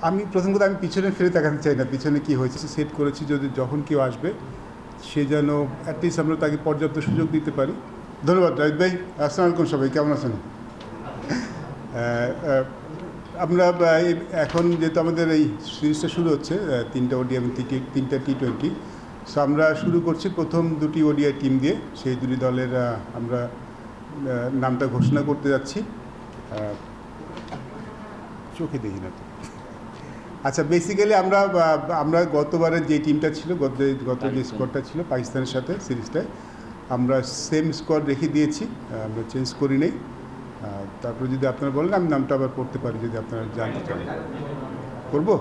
আমি প্রথম কথা আমি পিছনে ফিরে তাকাতে চাই না, পিছনে কী হয়েছে সেট করেছি যদি যখন কেউ আসবে সে যেন অ্যাটলিস্ট আমরা তাকে পর্যাপ্ত সুযোগ দিতে পারি। ধন্যবাদ রাহিত ভাই। আসসালামু আলাইকুম, সবাই কেমন আছেন? আমরা এখন যেহেতু আমাদের এই সিরিজটা শুরু হচ্ছে, 3টা ওডিআই এবং 3টা টি20, সো আমরা শুরু করছি প্রথম 2টি ওডিআই টিম দিয়ে। সেই 2টি দলের আমরা নামটা ঘোষণা করতে যাচ্ছি। চোখে দেখি না তো। আচ্ছা, বেসিক্যালি আমরা গতবারের যে টিমটা ছিল, গত যে স্কোয়াডটা ছিল পাকিস্তানের সাথে সিরিজটায়, আমরা সেম স্কোয়াড রেখে দিয়েছি, আমরা চেঞ্জ করি নেই। তারপরে যদি আপনারা বলেন আমি নামটা আবার পড়তে পারি যদি আপনারা জানতে চান। করবো?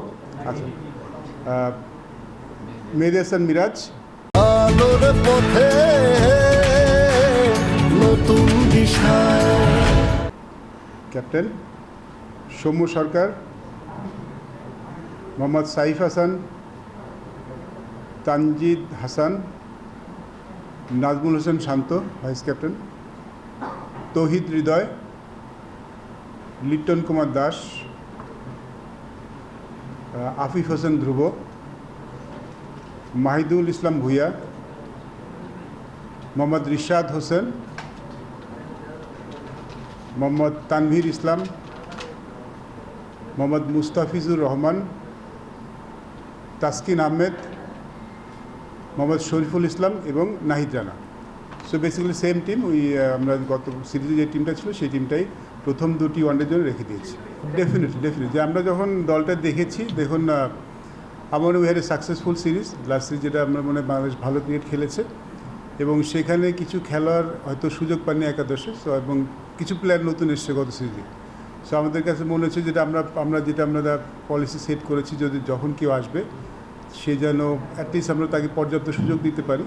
আচ্ছা, মেহেদী হাসান মিরাজ, আলোর পথে নতুন দিশা, ক্যাপ্টেন সৌম্য সরকার, মোহাম্মদ সাইফ হাসান, তানজিদ হাসান, নাজমুল হোসেন শান্ত ভাইস ক্যাপ্টেন, তৌহিদ হৃদয়, লিটন কুমার দাস, আফিফ হোসেন ধ্রুব, মাহিদুল ইসলাম ভূঁইয়া, মোহাম্মদ রিশাদ হোসেন, মোহাম্মদ তানভীর ইসলাম, মোহাম্মদ মুস্তাফিজুর রহমান, তাসকিন আহমেদ, মোহাম্মদ শরীফুল ইসলাম এবং Nahid Rana. So basically same team. আমরা গত সিরিজে যে টিমটা ছিল সেই টিমটাই প্রথম 2টি ওয়ানডের জন্য রেখে দিয়েছি। ডেফিনেটলি যে আমরা যখন দলটা দেখেছি, দেখুন আমার we had a successful series, last series, যেটা আমরা মনে হয় বাংলাদেশ ভালো ক্রিকেট খেলেছে এবং সেখানে কিছু খেলোয়াড় হয়তো সুযোগ পাননি একাদশে, সো এবং কিছু প্লেয়ার নতুন এসছে গত সিরিজে। সো আমাদের কাছে মনে হচ্ছে যেটা আমরা পলিসি সেট করেছি, যদি যখন কেউ আসবে সে যেন অ্যাটলিস্ট আমরা তাকে পর্যাপ্ত সুযোগ দিতে পারি।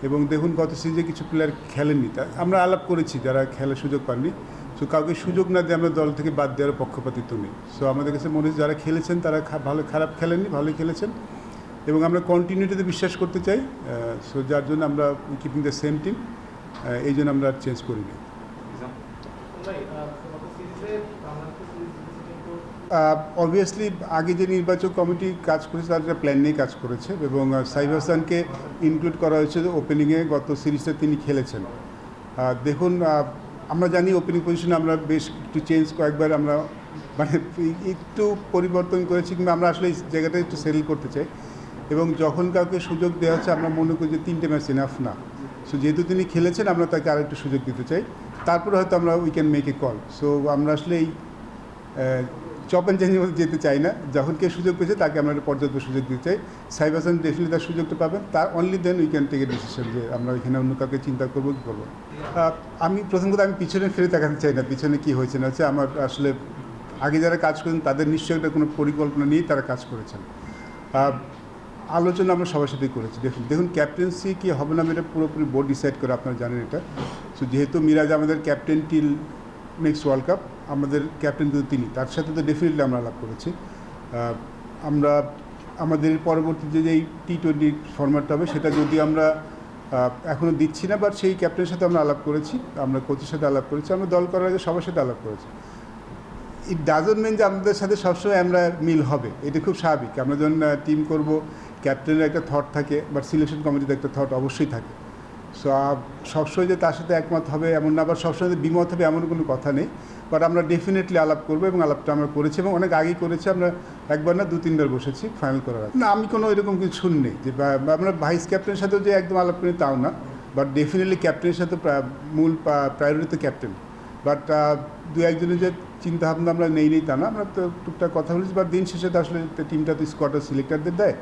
এবং দেখুন গত সিরিজে কিছু প্লেয়ার খেলেননি, তা আমরা আলাপ করেছি যারা খেলার সুযোগ পাননি। সো কাউকে সুযোগ না দিয়ে আমরা দল থেকে বাদ দেওয়ার পক্ষপাতিত্ব নেই। সো আমাদের কাছে মনে হচ্ছে যারা খেলেছেন তারা খারাপ খেলেননি, ভালোই খেলেছেন এবং আমরা কন্টিনিউটিতে বিশ্বাস করতে চাই। সো যার জন্য আমরা কিপিং দ্য সেম টিম, এই জন্য আমরা চেঞ্জ করিনি। অবভিয়াসলি আগে যে নির্বাচক কমিটি কাজ করেছে তার একটা প্ল্যান নিয়ে কাজ করেছে এবং সাইফ হাসানকে ইনক্লুড করা হয়েছে ওপেনিংয়ে। গত সিরিজটা তিনি খেলেছেন। দেখুন, আমরা জানি ওপেনিং পজিশনে আমরা বেশ একটু চেঞ্জ কয়েকবার আমরা মানে একটু পরিবর্তন করেছি, কিংবা আমরা আসলে এই জায়গাটা একটু সেটেল করতে চাই এবং যখন কাউকে সুযোগ দেওয়া হচ্ছে আমরা মনে করি যে 3টে ম্যাচ ইনাফ না। সো যেহেতু তিনি খেলেছেন আমরা তাকে আরেকটু সুযোগ দিতে চাই, তারপরে হয়তো আমরা we can make a call. So আমরা আসলে এই চপ অ্যান্ড চেঞ্জের মধ্যে যেতে চাই না। যখন কেউ সুযোগ পেয়েছে তাকে আমরা একটা পর্যাপ্ত সুযোগ দিতে চাই। সাইফ হাসান ডেফিনেটলি তার সুযোগটা পাবেন, তার only then we can take a decision যে আমরা ওইখানে অন্য কাউকে চিন্তা করবো কী করবো। আমি প্রথম কথা আমি পিছনে ফিরে তাকাতে চাই না, পিছনে কী হয়েছে না হচ্ছে। আমার আসলে আগে যারা কাজ করেন তাদের নিশ্চয়ই একটা কোনো পরিকল্পনা নিয়েই তারা কাজ করেছেন। আলোচনা আমরা সবার সাথেই করেছি। দেখুন, ক্যাপ্টেন্সি কী হবে না এটা পুরোপুরি বোর্ড ডিসাইড করে, আপনারা জানেন এটা। সো যেহেতু মিরাজ আমাদের captain till next world cup, আমাদের ক্যাপ্টেন কিন্তু তিনি, তার সাথে তো ডেফিনেটলি আমরা আলাপ করেছি। আমরা আমাদের পরবর্তী যেই টি20 ফরম্যাটটা হবে সেটা যদি আমরা এখনও দিচ্ছি না, বাট সেই ক্যাপ্টেনের সাথে আমরা আলাপ করেছি, আমরা কোচের সাথে আলাপ করেছি, আমরা দল করার আগে সবার সাথে আলাপ করেছি। ইট ডাজন্ট মিন যে আমাদের সাথে সবসময় আমরা মিল হবে, এটা খুব স্বাভাবিক। আমরা যখন টিম করব ক্যাপ্টেনের একটা থট থাকে, বাট সিলেকশন কমিটিতে একটা থট অবশ্যই থাকে। সো সবসময় যে তার সাথে একমত হবে এমন না, আবার সবসময় বিমত হবে এমন কোনো কথা নেই। বাট আমরা ডেফিনেটলি আলাপ করবো এবং আলাপটা আমরা করেছি এবং অনেক আগেই করেছি। আমরা একবার না 2-3বার বসেছি ফাইনাল করার আগে। না, আমি কোনো এরকম কিছু শুনিনি যে আমরা ভাইস ক্যাপ্টেনের সাথেও যে একদম আলাপ করি তাও না, বাট ডেফিনেটলি ক্যাপ্টেনের সাথে মূল প্রায়োরিটি তো ক্যাপ্টেন। বাট 2-1জনের যে চিন্তাভাবনা আমরা নেই তা না, আমরা তো টুকটাক কথা বলেছি। বাট দিন শেষে তো আসলে টিমটা তো স্কোয়াডের সিলেক্টারদের দেয়,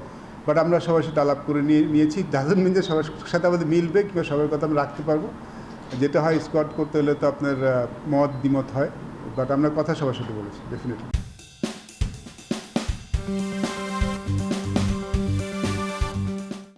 বাট আমরা সবার সাথে আলাপ করে নিয়েছি। ডাজন্ট মিন যে সবার সাথে আমাদের মিলবে কিংবা সবার কথা আমরা রাখতে পারবো। যেটা হয় স্কোয়াড করতে হলে তো আপনার মত দ্বিমত হয়, বাট আমরা কথা সবার সাথে বলেছি ডেফিনেটলি।